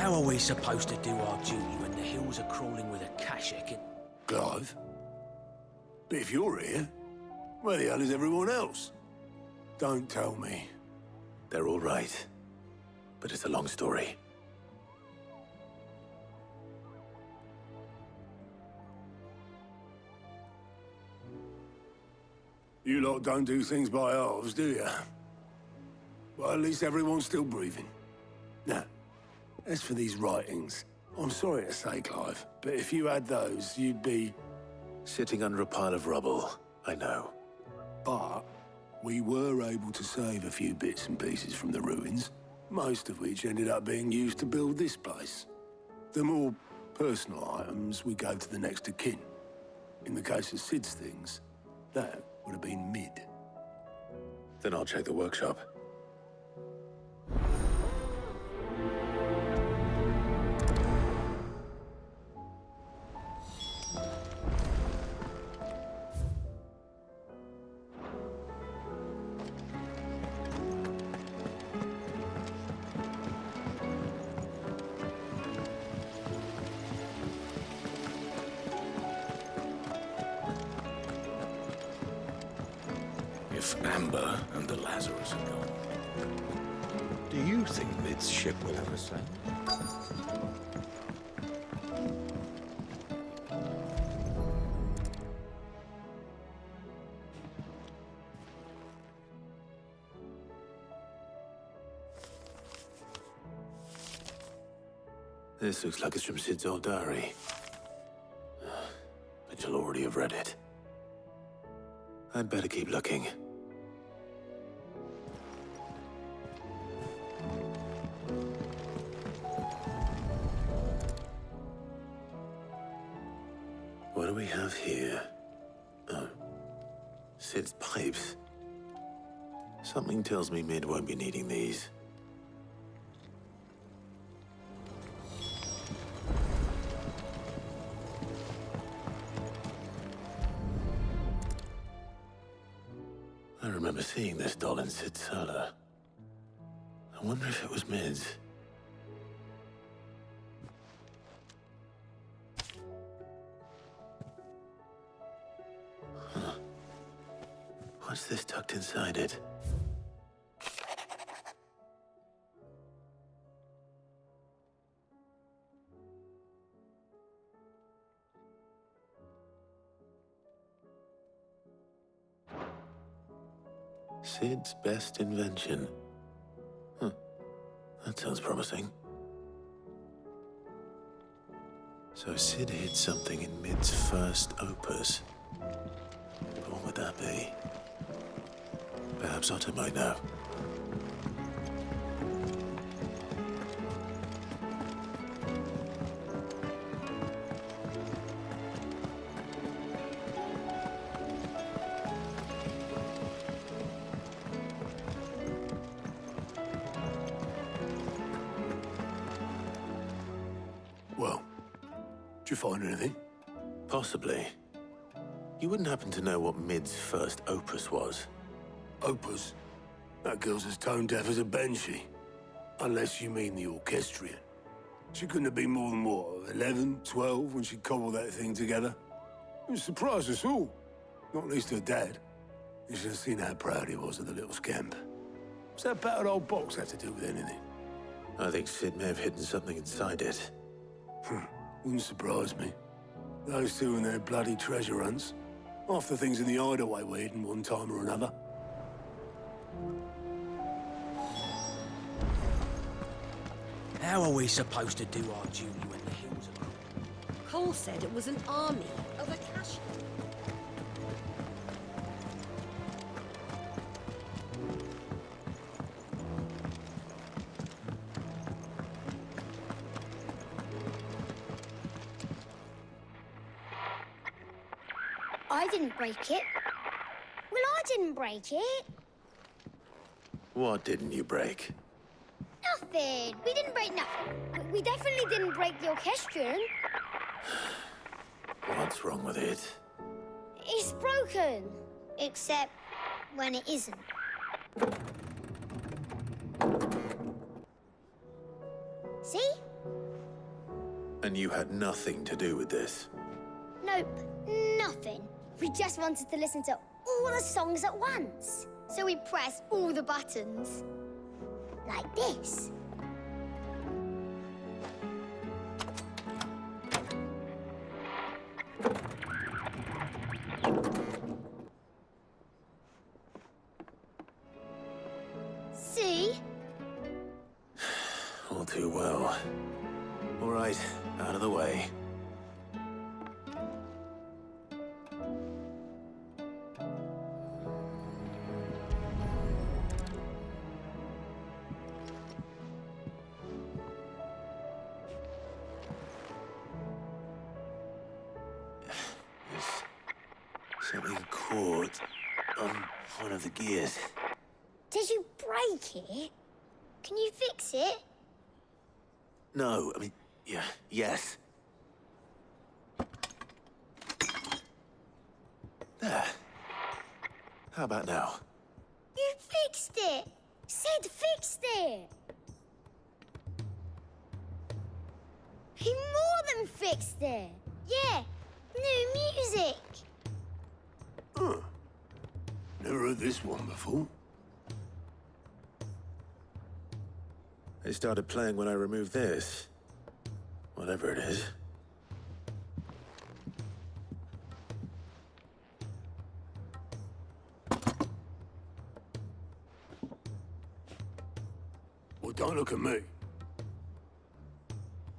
How are we supposed to do our duty when the hills are crawling with a Kashek and... Clive? But if you're here, where the hell is everyone else? Don't tell me. They're all right. But it's a long story. You lot don't do things by halves, do you? Well, at least everyone's still breathing. Now, as for these writings, I'm sorry to say, Clive, but if you had those, you'd be... Sitting under a pile of rubble, I know. But we were able to save a few bits and pieces from the ruins, most of which ended up being used to build this place. The more personal items we gave to the next of kin. In the case of Sid's things, that would have been mid. Then I'll check the workshop. If Amber and the Lazarus are gone, do you think Mid's ship will ever sail? This looks like it's from Sid's old diary. But you'll already have read it. I'd better keep looking. What do we have here? Oh. Sid's pipes. Something tells me Mid won't be needing these. I remember seeing this doll in Sid's cellar. I wonder if it was Mid's. Huh. What's this tucked inside it? Sid's best invention. Huh. That sounds promising. So Sid hid something in Mid's first opus. But what would that be? Perhaps Otto might know. Well, did you find anything? Possibly. You wouldn't happen to know what Mid's first opus was? Opus? That girl's as tone-deaf as a banshee. Unless you mean the orchestrion. She couldn't have been more than, what, 11, 12 when she cobbled that thing together? It surprised us all. Not least her dad. You should have seen how proud he was of the little scamp. What's that battered old box have to do with anything? I think Sid may have hidden something inside it. Wouldn't surprise me. Those two and their bloody treasure hunts. Half the things in the hideaway were hidden one time or another. How are we supposed to do our duty when the hills are crawling? Cole said it was an army of a cash. I didn't break it. Well, I didn't break it. What didn't you break? Nothing. We didn't break nothing. We definitely didn't break the orchestrion. What's wrong with it? It's broken. Except when it isn't. See? And you had nothing to do with this? Nope, nothing. We just wanted to listen to all the songs at once. So we pressed all the buttons. Like this. See? All too well. All right, out of the way. There's something caught on one of the gears. Did you break it? Can you fix it? No, I mean, yeah, yes. There. How about now? You fixed it! Sid fixed it! He more than fixed it! Yeah, new music! Huh. Never heard this one before. They started playing when I removed this. Whatever it is. Well, don't look at me.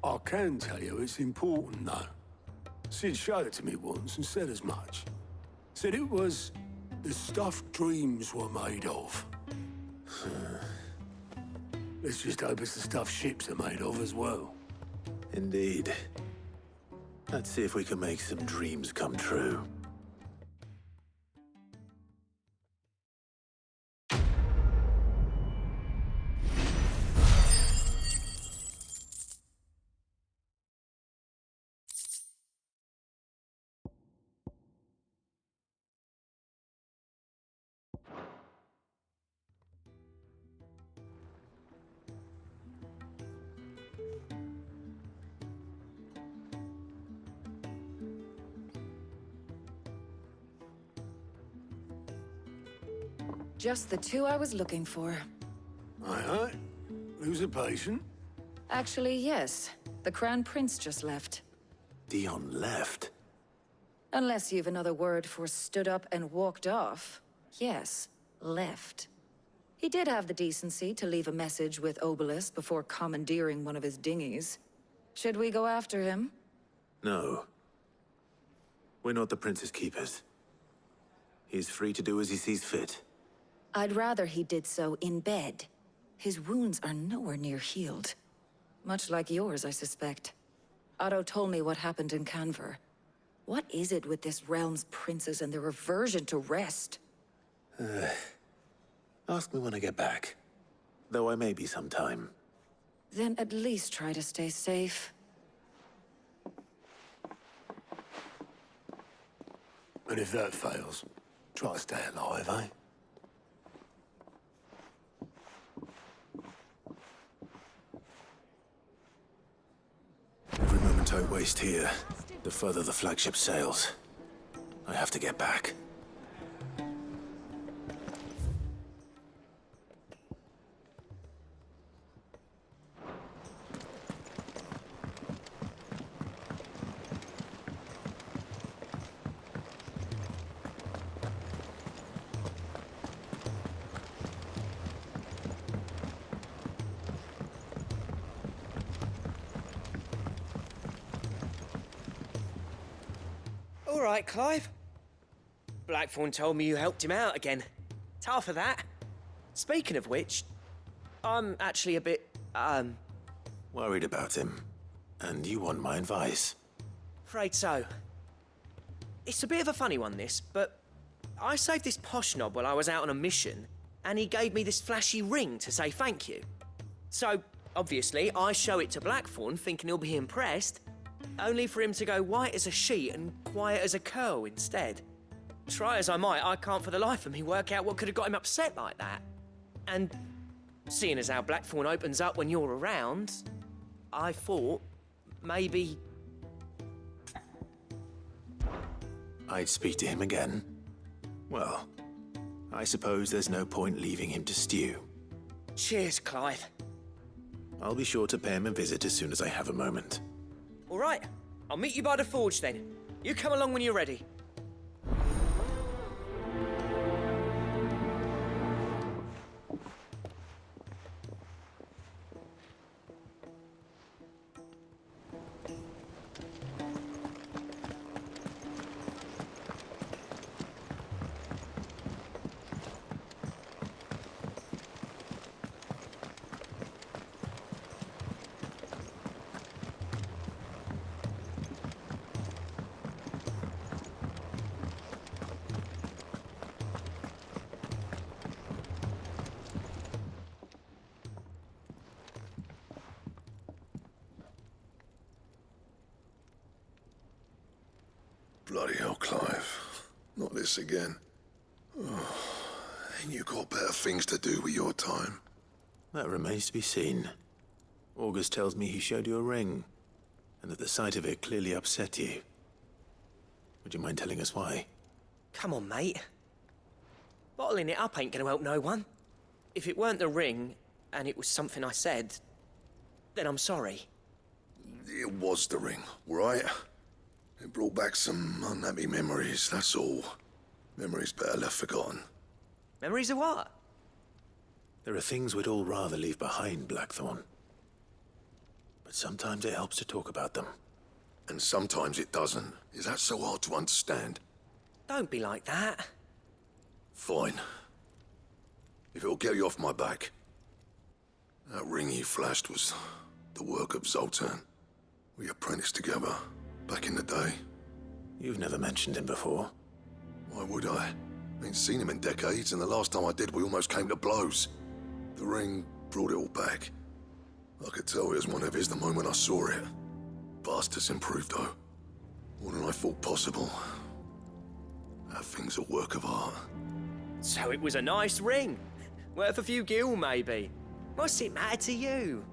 I can tell you it's important, though. Sid showed it to me once and said as much. Said it was the stuff dreams were made of. Let's just hope it's the stuff ships are made of as well. Indeed. Let's see if we can make some dreams come true. Just the two I was looking for. Aye, aye. Who's a patient? Actually, yes. The Crown Prince just left. Dion left. Unless you've another word for stood up and walked off. Yes, left. He did have the decency to leave a message with Obelisk before commandeering one of his dinghies. Should we go after him? No. We're not the Prince's keepers. He's free to do as he sees fit. I'd rather he did so in bed. His wounds are nowhere near healed. Much like yours, I suspect. Otto told me what happened in Canver. What is it with this realm's princes and their aversion to rest? Ask me when I get back. Though I may be sometime. Then at least try to stay safe. And if that fails, try to stay alive, eh? Every moment I waste here, the further the flagship sails. I have to get back. All right, Clive. Blackthorn told me you helped him out again. Tough for that. Speaking of which, I'm actually a bit, Worried about him. And you want my advice? afraid so. It's a bit of a funny one, this, but I saved this posh knob while I was out on a mission, and he gave me this flashy ring to say thank you. So, obviously, I show it to Blackthorn, thinking he'll be impressed, only for him to go white as a sheet and quiet as a curl instead. Try as I might, I can't for the life of me work out what could have got him upset like that. And seeing as how Blackthorn opens up when you're around, I thought maybe... I'd speak to him again. Well, I suppose there's no point leaving him to stew. Cheers, Clive. I'll be sure to pay him a visit as soon as I have a moment. All right, I'll meet you by the forge then. You come along when you're ready. Bloody hell, Clive. Not this again. Oh, ain't you got better things to do with your time? That remains to be seen. August tells me he showed you a ring, and that the sight of it clearly upset you. Would you mind telling us why? Come on, mate. Bottling it up ain't gonna help no one. If it weren't the ring, and it was something I said, then I'm sorry. It was the ring, right? It brought back some unhappy memories, that's all. Memories better left forgotten. Memories of what? There are things we'd all rather leave behind, Blackthorn. But sometimes it helps to talk about them. And sometimes it doesn't. Is that so hard to understand? Don't be like that. Fine. If it'll get you off my back. That ring you flashed was the work of Zoltan. We apprenticed together, back in the day. You've never mentioned him before. Why would I? Ain't seen him in decades, and the last time I did, we almost came to blows. The ring brought it all back. I could tell it was one of his the moment I saw it. Bastard's improved, though. More than I thought possible. That thing's a work of art. So it was a nice ring. Worth a few gil, maybe. What's it matter to you?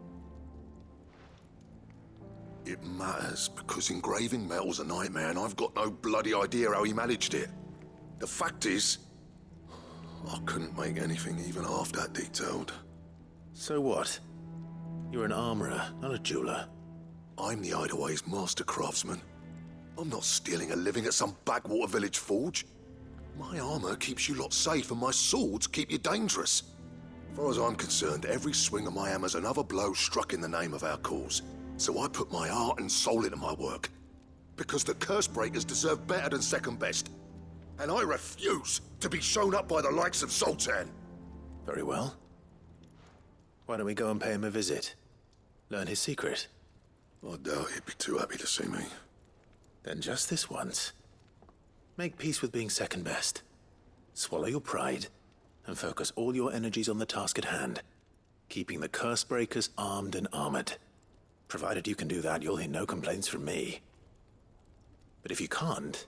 It matters because engraving metal's a nightmare, and I've got no bloody idea how he managed it. The fact is, I couldn't make anything even half that detailed. So what? You're an armorer, not a jeweler. I'm the Idaway's master craftsman. I'm not stealing a living at some backwater village forge. My armor keeps you lot safe, and my swords keep you dangerous. As far as I'm concerned, every swing of my hammer's another blow struck in the name of our cause. So I put my heart and soul into my work. Because the curse breakers deserve better than second best. And I refuse to be shown up by the likes of Zoltan. Very well. Why don't we go and pay him a visit? Learn his secret. I doubt he'd be too happy to see me. Then just this once. Make peace with being second best. Swallow your pride, and focus all your energies on the task at hand. Keeping the curse breakers armed and armored. Provided you can do that, you'll hear no complaints from me. But if you can't,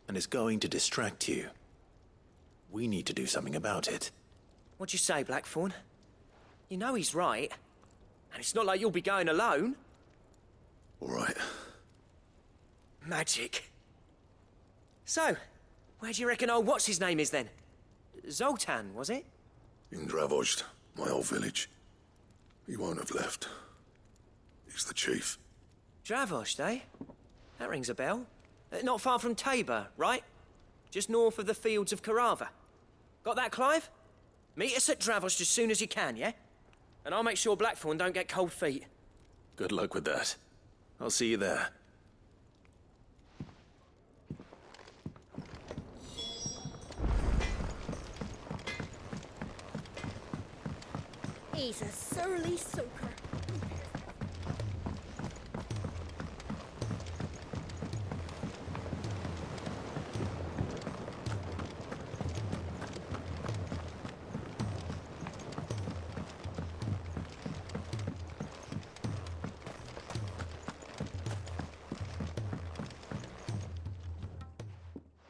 and it's going to distract you, we need to do something about it. What'd you say, Blackthorn? You know he's right. And it's not like you'll be going alone. All right. Magic. So, where do you reckon old what's-his-name is then? Zoltan, was it? In Dravozd, my old village. He won't have left. He's the chief. Dravozd, eh? That rings a bell. Not far from Tabor, right? Just north of the fields of Carava. Got that, Clive? Meet us at Dravozd as soon as you can, yeah? And I'll make sure Blackthorn don't get cold feet. Good luck with that. I'll see you there. He's a surly soaker.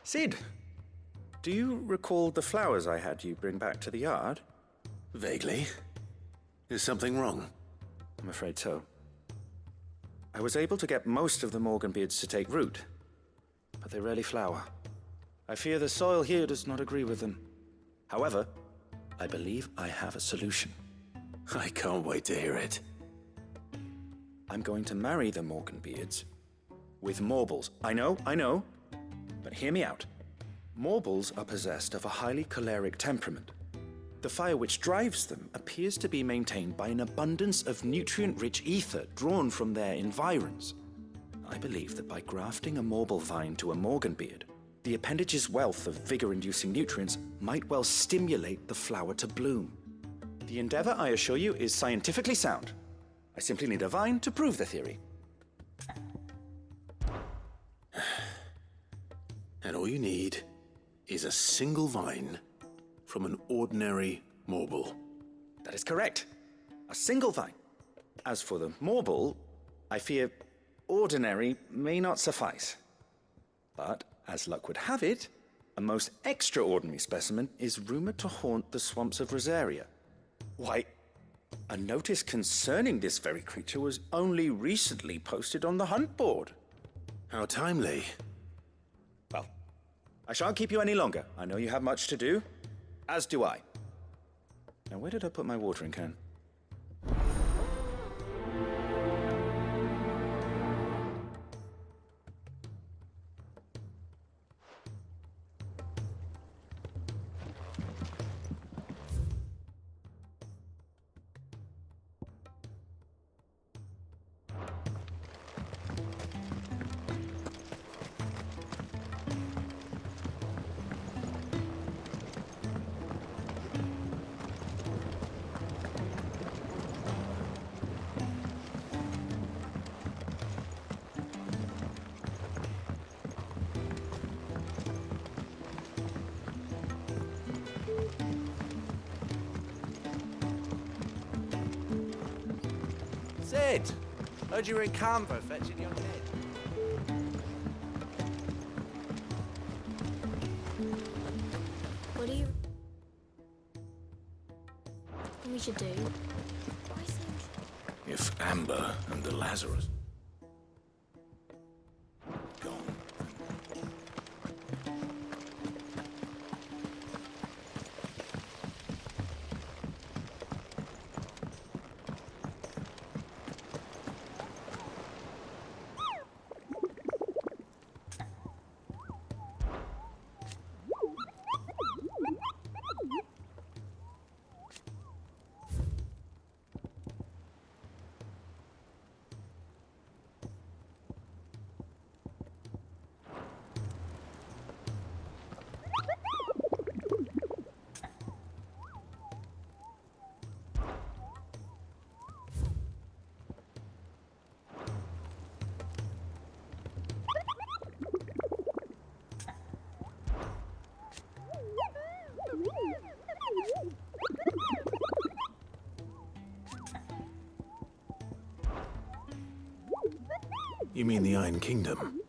Sid, do you recall the flowers I had you bring back to the yard? Vaguely. Is something wrong? I'm afraid so. I was able to get most of the Morganbeards to take root, but they rarely flower. I fear the soil here does not agree with them. However, I believe I have a solution. I can't wait to hear it. I'm going to marry the Morganbeards with Morbles. I know, but hear me out. Morbles are possessed of a highly choleric temperament. The fire which drives them appears to be maintained by an abundance of nutrient-rich ether drawn from their environs. I believe that by grafting a Morble vine to a Morganbeard, the appendage's wealth of vigor-inducing nutrients might well stimulate the flower to bloom. The endeavor, I assure you, is scientifically sound. I simply need a vine to prove the theory. And all you need is a single vine from an ordinary Morble. That is correct. A single vine. As for the Morble, I fear ordinary may not suffice. But, as luck would have it, a most extraordinary specimen is rumored to haunt the swamps of Rosaria. Why, a notice concerning this very creature was only recently posted on the hunt board. How timely. Well, I shan't keep you any longer. I know you have much to do, as do I. Now, where did I put my watering can? Sid! Heard you were in Canva fetching your head. What do you... What we should do? I think... If Amber and the Lazarus... gone. You mean the Iron Kingdom?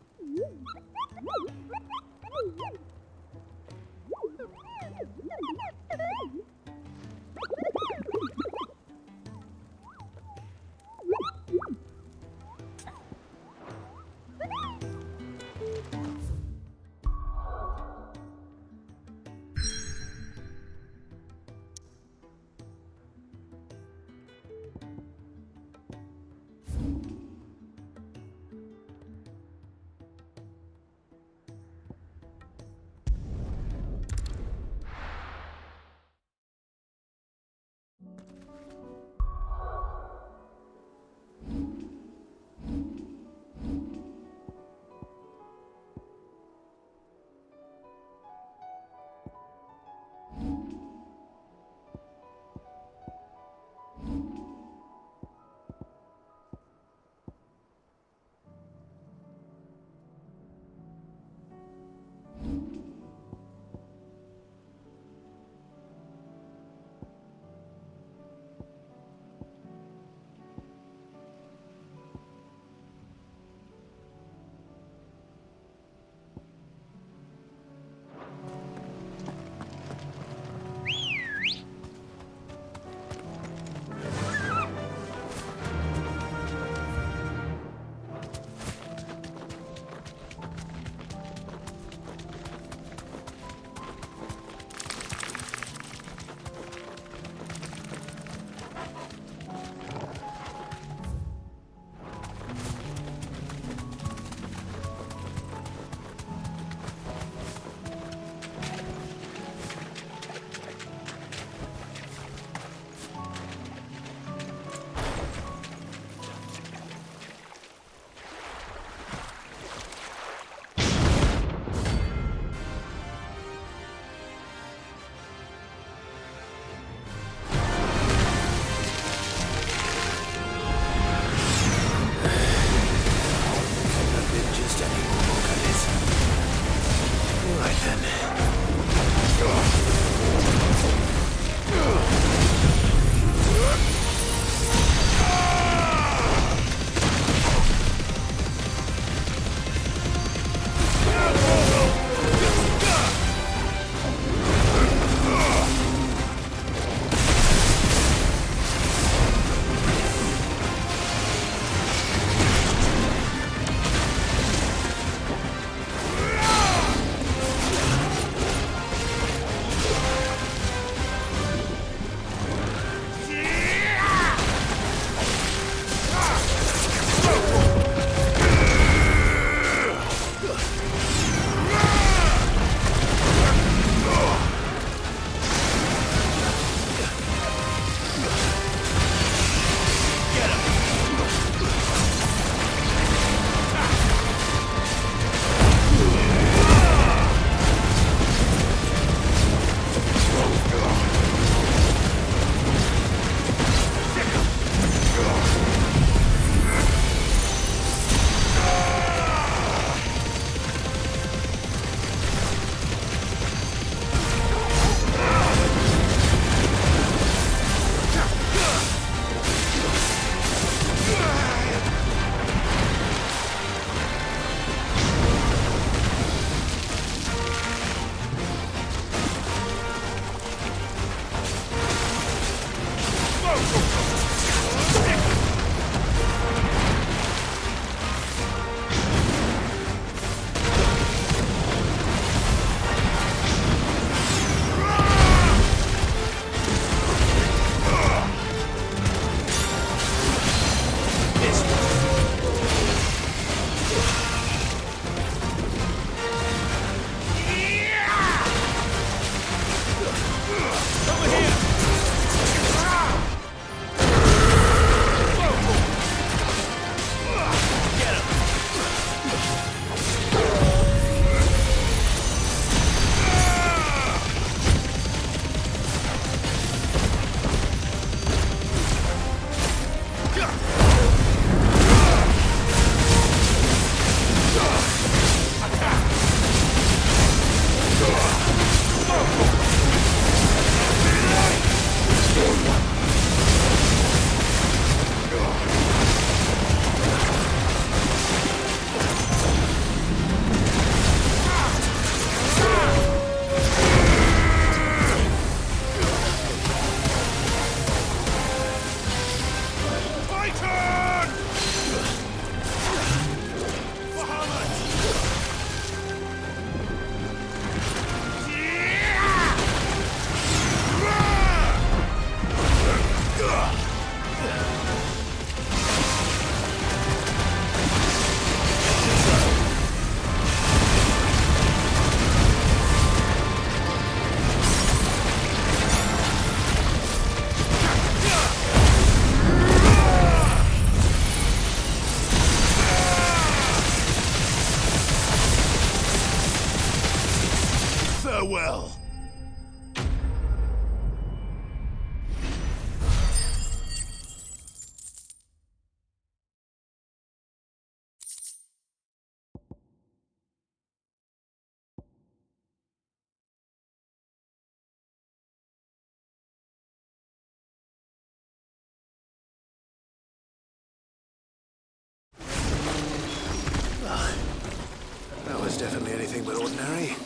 but ordinary.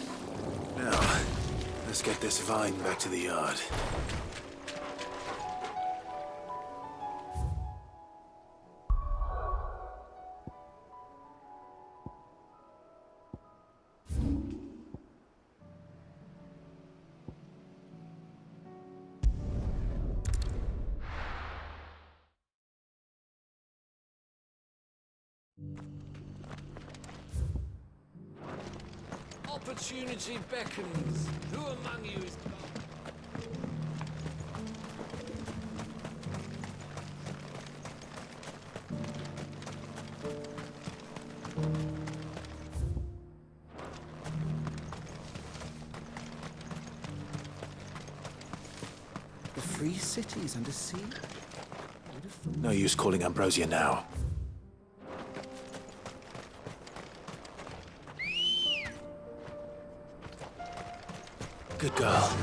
Now, let's get this vine back to the yard. Opportunity beckons. Who among you is... The free city is under siege? No use calling Ambrosia now. Good girl.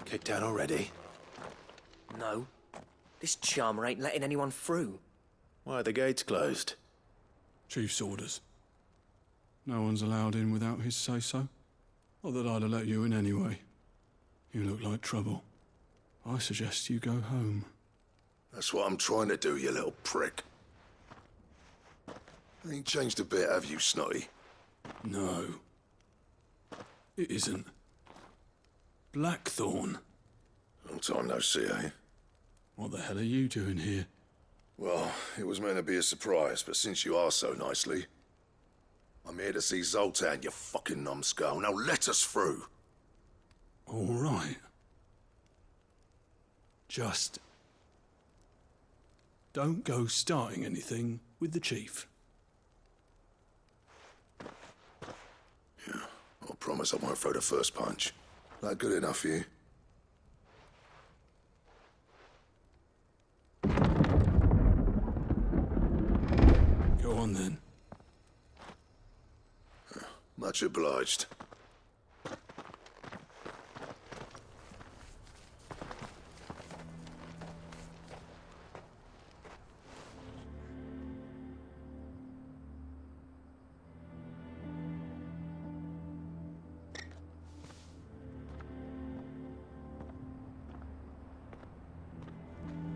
Kicked out already? No. This charmer ain't letting anyone through. Why are the gates closed? Chief's orders. No one's allowed in without his say-so. Not that I'd have let you in anyway. You look like trouble. I suggest you go home. That's what I'm trying to do, you little prick. Ain't changed a bit, have you, Snotty? No. It isn't. Blackthorn. Long time no see, eh? What the hell are you doing here? Well, it was meant to be a surprise, but since you are so nicely, I'm here to see Zoltan, you fucking numbskull. Now let us through. All right. Just don't go starting anything with the chief. Yeah, I promise I won't throw the first punch. That good enough for you? Go on then. Much obliged.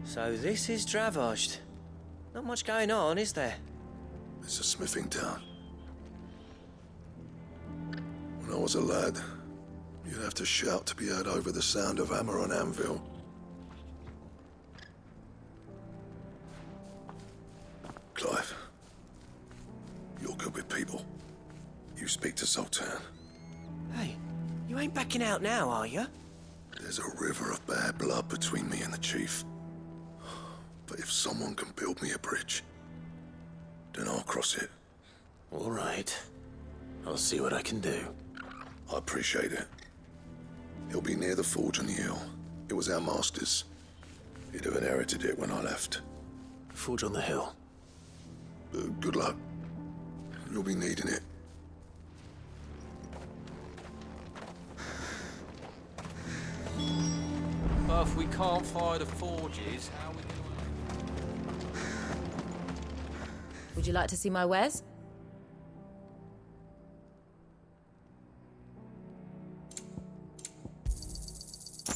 So this is Dravaged. Not much going on, is there? It's a smithing town. When I was a lad, you'd have to shout to be heard over the sound of hammer on anvil. Clive, you're good with people. You speak to Zoltan. Hey, you ain't backing out now, are you? There's a river of bad blood between me and the chief. But if someone can build me a bridge, then I'll cross it. All right. I'll see what I can do. I appreciate it. He'll be near the forge on the hill. It was our master's. He'd have inherited it when I left. Forge on the hill. Good luck. You'll be needing it. But if we can't fire the forges, how are we going to... Would you like to see my wares?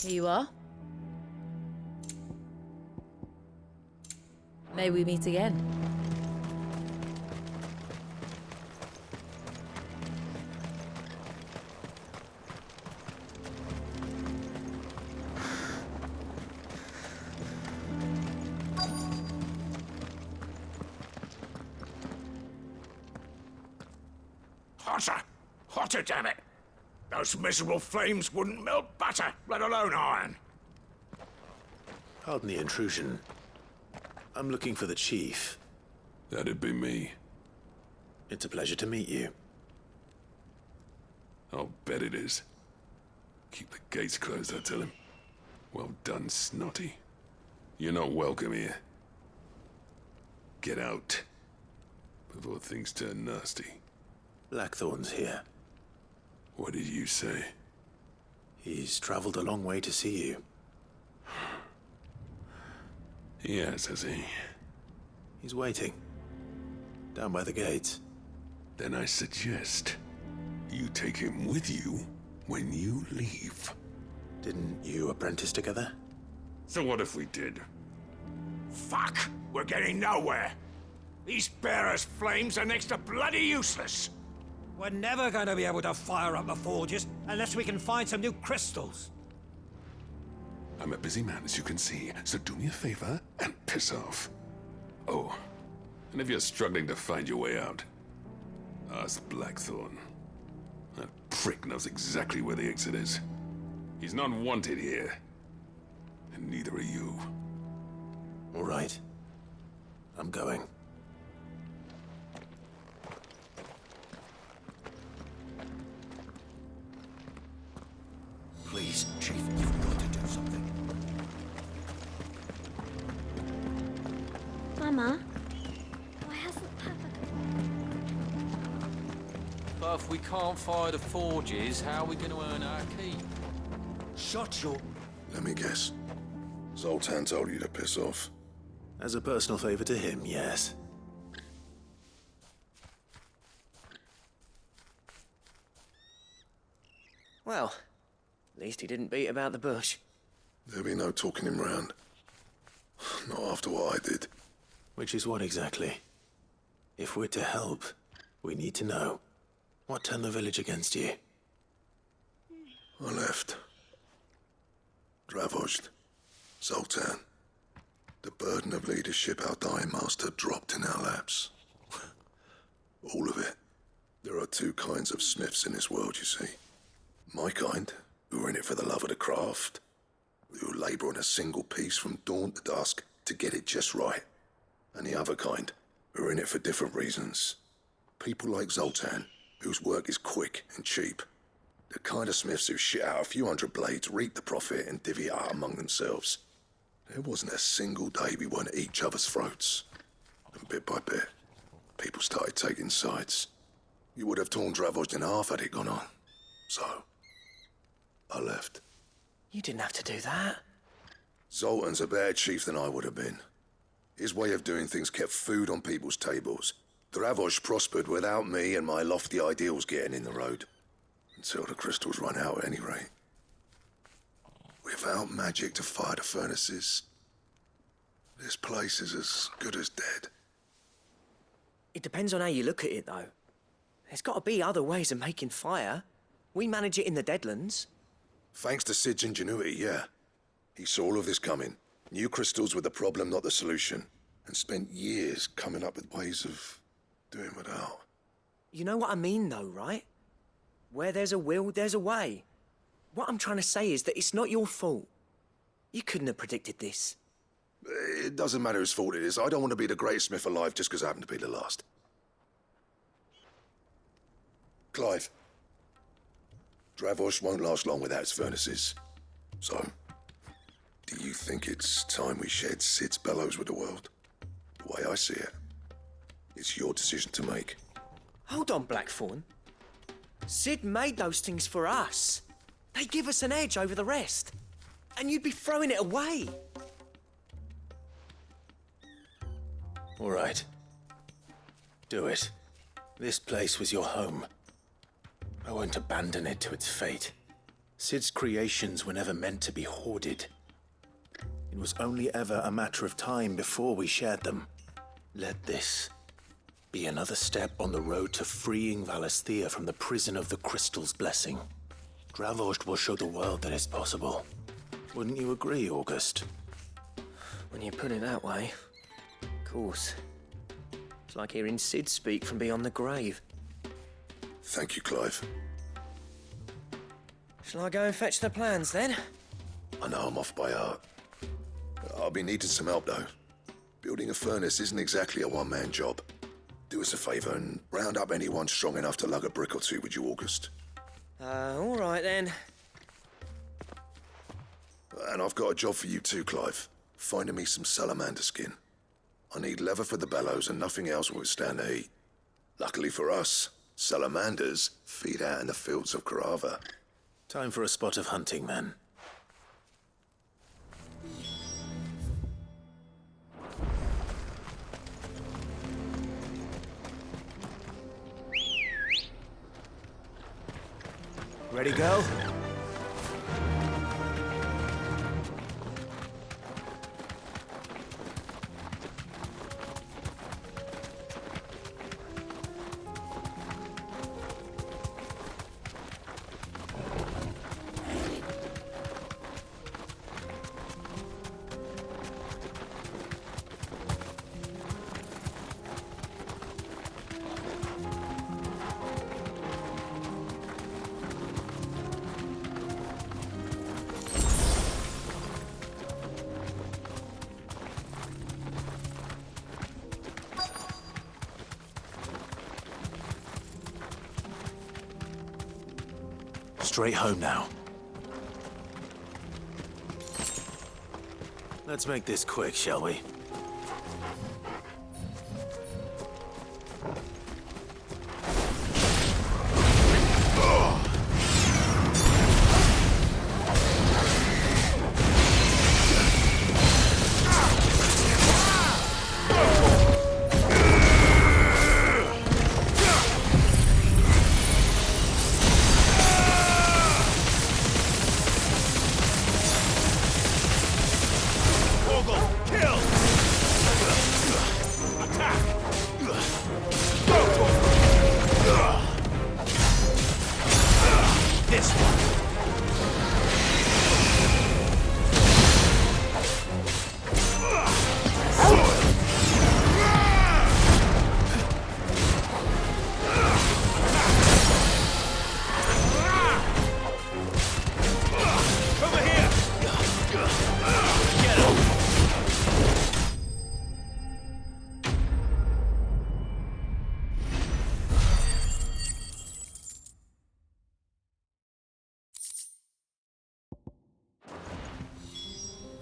Here you are. May we meet again. Hotter! Hotter, damn it! Those miserable flames wouldn't melt butter, let alone iron. Pardon the intrusion. I'm looking for the chief. That'd be me. It's a pleasure to meet you. I'll bet it is. Keep the gates closed, I tell him. Well done, Snotty. You're not welcome here. Get out. Before things turn nasty. Blackthorn's here. What did you say? He's traveled a long way to see you. Yes, has he? He's waiting. Down by the gates. Then I suggest you take him with you when you leave. Didn't you apprentice together? So what if we did? Fuck! We're getting nowhere. These bearers' flames are next to bloody useless. We're never going to be able to fire up the forges unless we can find some new crystals. I'm a busy man, as you can see, so do me a favor and piss off. Oh, and if you're struggling to find your way out, ask Blackthorn. That prick knows exactly where the exit is. He's not wanted here. And neither are you. All right. I'm going. Please, Chief, you've got to do something. Mama, why hasn't Papa But if we can't fire the forges, how are we going to earn our keep? Shut your... Let me guess. Zoltan told you to piss off. As a personal favor to him, yes. Well, at least he didn't beat about the bush. There'll be no talking him round. Not after what I did. Which is what exactly? If we're to help, we need to know. What turned the village against you? I left. Dravozd. Zoltan. The burden of leadership our dying master dropped in our laps. All of it. There are two kinds of smiths in this world, you see. My kind, who are in it for the love of the craft, who labour on a single piece from dawn to dusk to get it just right. And the other kind, who are in it for different reasons. People like Zoltan, whose work is quick and cheap. The kind of smiths who shit out a few hundred blades, reap the profit, and divvy it out among themselves. There wasn't a single day we weren't at each other's throats. And bit by bit, people started taking sides. You would have torn Dravozd in half had it gone on. So, I left. You didn't have to do that. Zoltan's a better chief than I would have been. His way of doing things kept food on people's tables. Dravozd prospered without me and my lofty ideals getting in the road. Until the crystals run out at any rate. Without magic to fire the furnaces, this place is as good as dead. It depends on how you look at it, though. There's got to be other ways of making fire. We manage it in the Deadlands. Thanks to Sid's ingenuity, yeah. He saw all of this coming. Knew crystals were the problem, not the solution. And spent years coming up with ways of doing without. You know what I mean, though, right? Where there's a will, there's a way. What I'm trying to say is that it's not your fault. You couldn't have predicted this. It doesn't matter whose fault it is. I don't want to be the greatest smith alive just because I happen to be the last. Clive. Dravozd won't last long without its furnaces. So, do you think it's time we shared Sid's bellows with the world? The way I see it, it's your decision to make. Hold on, Blackthorn. Sid made those things for us. They give us an edge over the rest. And you'd be throwing it away. All right. Do it. This place was your home. I won't abandon it to its fate. Sid's creations were never meant to be hoarded. It was only ever a matter of time before we shared them. Let this be another step on the road to freeing Valisthea from the prison of the Crystal's blessing. Dravozd will show the world that it's possible. Wouldn't you agree, August? When you put it that way, of course. It's like hearing Sid speak from beyond the grave. Thank you, Clive. Shall I go and fetch the plans then? I know I'm off by heart. I'll be needing some help, though. Building a furnace isn't exactly a one-man job. Do us a favour and round up anyone strong enough to lug a brick or two, would you, August? All right then. And I've got a job for you too, Clive. Finding me some salamander skin. I need leather for the bellows and nothing else will withstand the heat. Luckily for us, salamanders feed out in the fields of Carava. Time for a spot of hunting, then. Ready, go? Straight home now. Let's make this quick, shall we?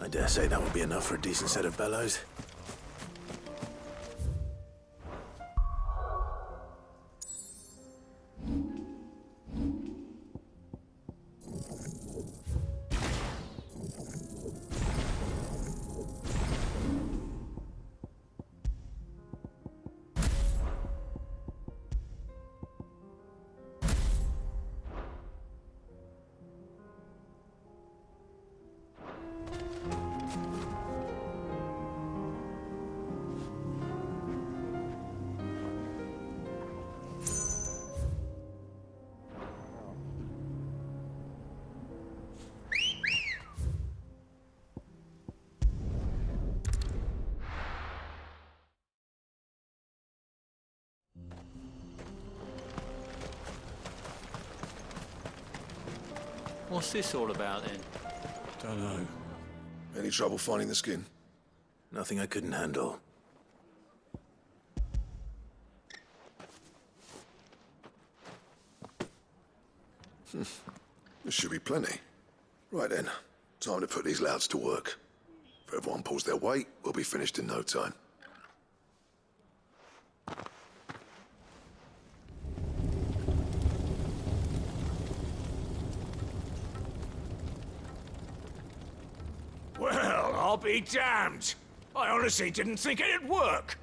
I dare say that would be enough for a decent set of bellows. What's this all about then? Don't know. Any trouble finding the skin? Nothing I couldn't handle. There should be plenty. Right then, time to put these louds to work. If everyone pulls their weight, we'll be finished in no time. Well, I'll be damned. I honestly didn't think it'd work.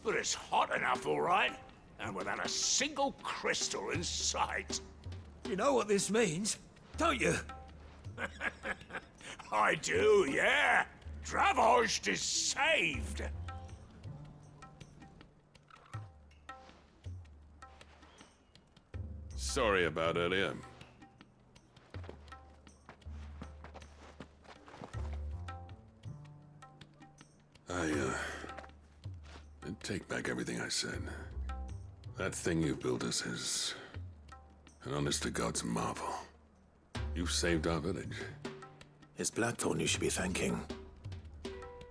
But it's hot enough, all right. And without a single crystal in sight. You know what this means, don't you? I do, yeah. Dravost is saved. Sorry about earlier. I take back everything I said. That thing you built us is An honest-to-God's marvel. You've saved our village. It's Blackthorn you should be thanking.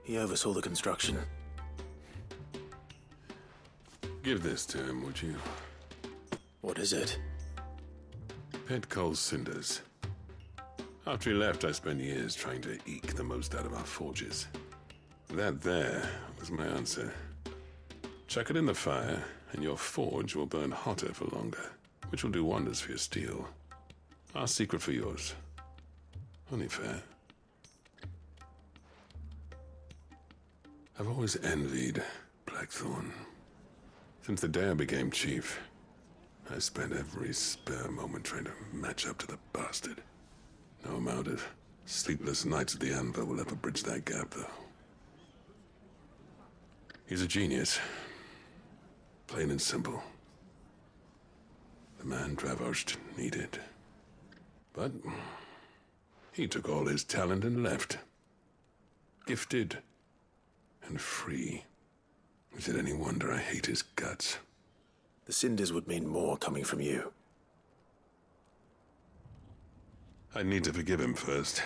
He oversaw the construction. Give this to him, would you? What is it? Pet Cole's cinders. After he left, I spent years trying to eke the most out of our forges. That there was my answer. Chuck it in the fire, and your forge will burn hotter for longer, which will do wonders for your steel. Our secret for yours. Only fair. I've always envied Blackthorn. Since the day I became chief, I spent every spare moment trying to match up to the bastard. No amount of sleepless nights at the anvil will ever bridge that gap, though. He's a genius. Plain and simple. The man Dravost needed. But he took all his talent and left. Gifted and free. Is it any wonder I hate his guts? The cinders would mean more coming from you. I need to forgive him first.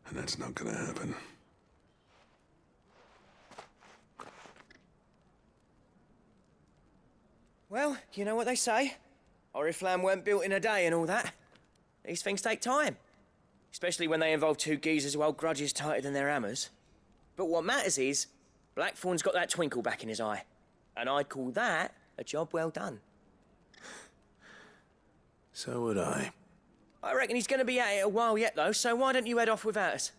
And that's not gonna happen. Well, you know what they say. Oriflamme weren't built in a day and all that. These things take time. Especially when they involve two geezers who hold grudges tighter than their hammers. But what matters is, Blackthorn's got that twinkle back in his eye. And I'd call that a job well done. So would I. I reckon he's going to be at it a while yet, though, so why don't you head off without us?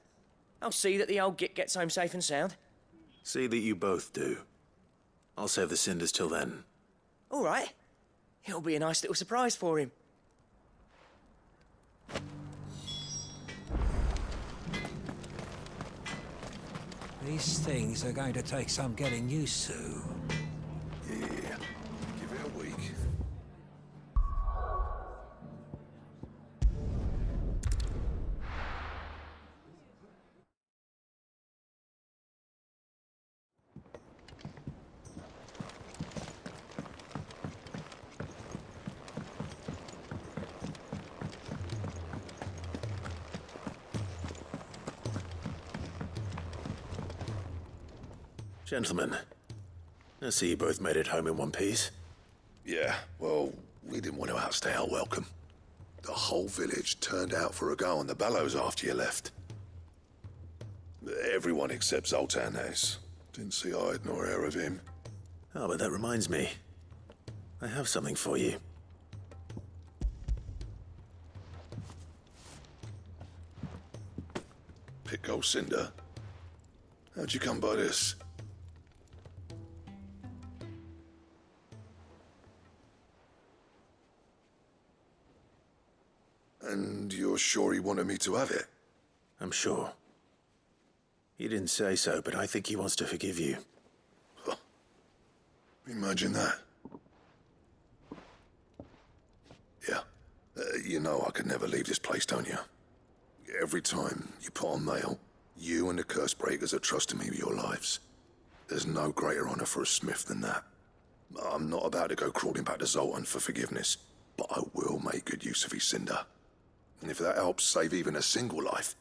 I'll see that the old git gets home safe and sound. See that you both do. I'll save the cinders till then. All right. It'll be a nice little surprise for him. These things are going to take some getting used to. Yeah, give it a week. Gentlemen, I see you both made it home in one piece. Yeah, well, we didn't want to outstay our welcome. The whole village turned out for a go on the bellows after you left. Everyone except Zoltan has. Didn't see hide nor hair of him. Oh, but that reminds me. I have something for you. Pick cinder. How'd you come by this? And you're sure he wanted me to have it? I'm sure. He didn't say so, but I think he wants to forgive you. Huh. Imagine that. Yeah. You know I could never leave this place, don't you? Every time you put on mail, you and the curse breakers are trusting me with your lives. There's no greater honor for a smith than that. I'm not about to go crawling back to Zoltan for forgiveness, but I will make good use of his cinder. And if that helps save even a single life,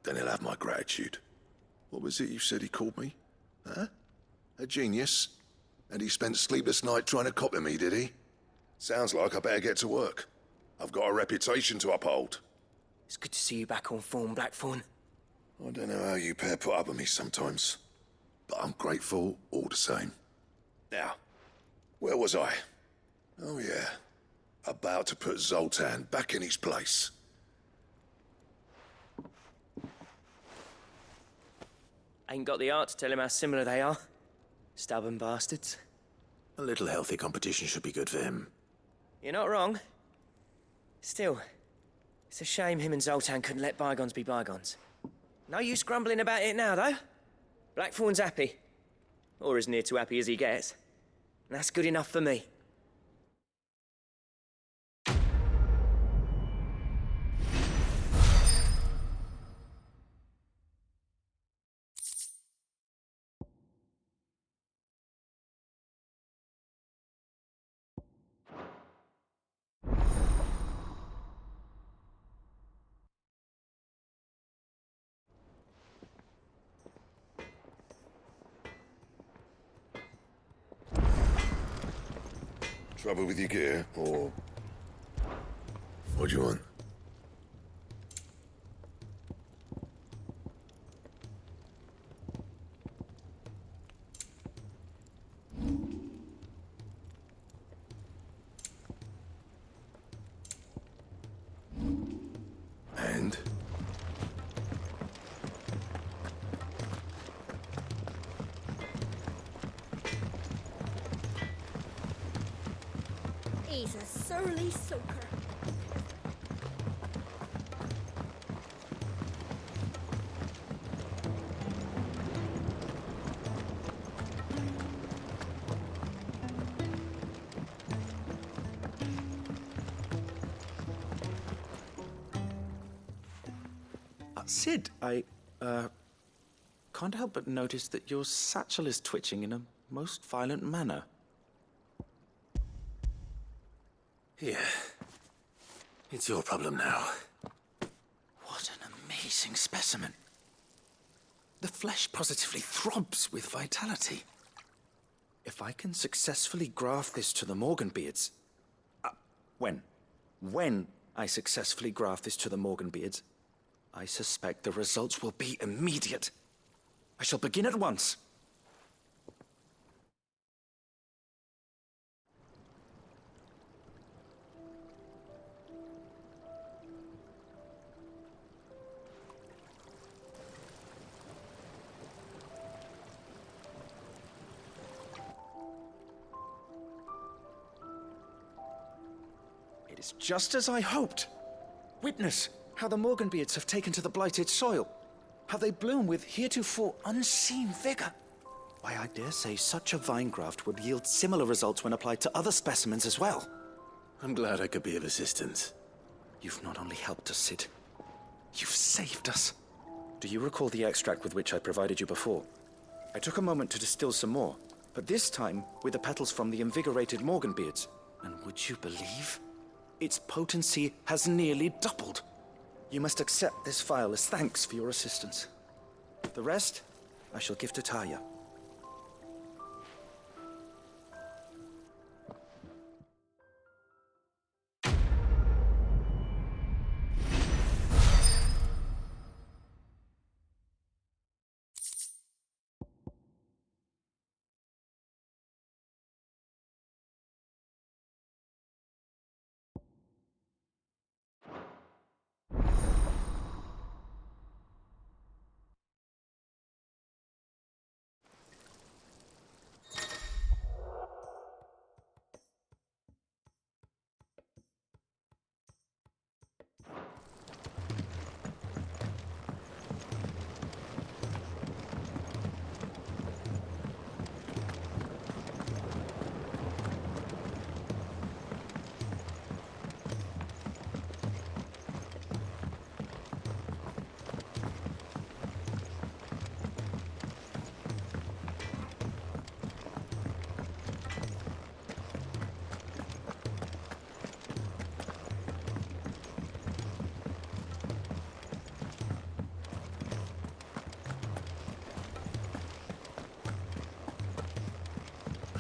then he'll have my gratitude. What was it you said he called me? Huh? A genius? And he spent sleepless night trying to copy me, did he? Sounds like I better get to work. I've got a reputation to uphold. It's good to see you back on form, Blackthorn. I don't know how you pair put up with me sometimes, but I'm grateful all the same. Now, where was I? Oh yeah, about to put Zoltan back in his place. Ain't got the art to tell him how similar they are. Stubborn bastards. A little healthy competition should be good for him. You're not wrong. Still, it's a shame him and Zoltan couldn't let bygones be bygones. No use grumbling about it now, though. Blackthorn's happy. Or as near to happy as he gets. And that's good enough for me. Trouble with your gear, or... What do you want? And? He's a surly soaker. Sid, I can't help but notice that your satchel is twitching in a most violent manner. Here. It's your problem now. What an amazing specimen. The flesh positively throbs with vitality. If I can successfully graft this to the Morganbeards... When I successfully graft this to the Morganbeards, I suspect the results will be immediate. I shall begin at once. It is just as I hoped. Witness how the Morganbeards have taken to the blighted soil. How they bloom with heretofore unseen vigor. Why, I dare say such a vine graft would yield similar results when applied to other specimens as well. I'm glad I could be of assistance. You've not only helped us, Sid, you've saved us. Do you recall the extract with which I provided you before? I took a moment to distill some more, but this time with the petals from the invigorated Morganbeards. And would you believe? Its potency has nearly doubled. You must accept this vial as thanks for your assistance. The rest, I shall give to Taya.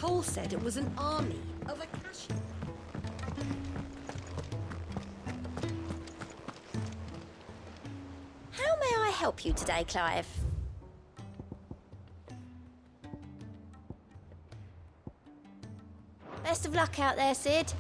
Cole said it was an army of Akashi. How may I help you today, Clive? Best of luck out there, Sid.